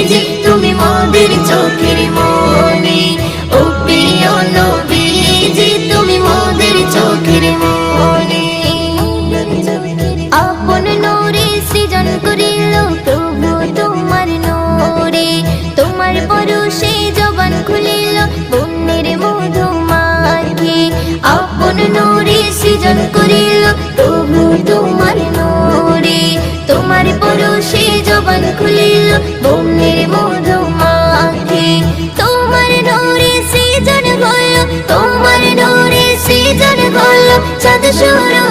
নবীজি তুমি মোদের চোখের মনি, ও প্রিয় নবীজি তুমি মোদের চোখের মনি। আপন নূরে সৃজন করিল প্রভু তোমার নূরে, তোমার পরশে জবান খুলিল বন্যের মধু মাখি। আপন নূরে সৃজন করিল প্রভু তোমার নূরে, তোমার পরশে জবান খুলিল বন্যের মধু মাখি। তোমার নূরে সৃজন হলো, তোমার নূরে সৃজন হলো চাঁদ সূর্য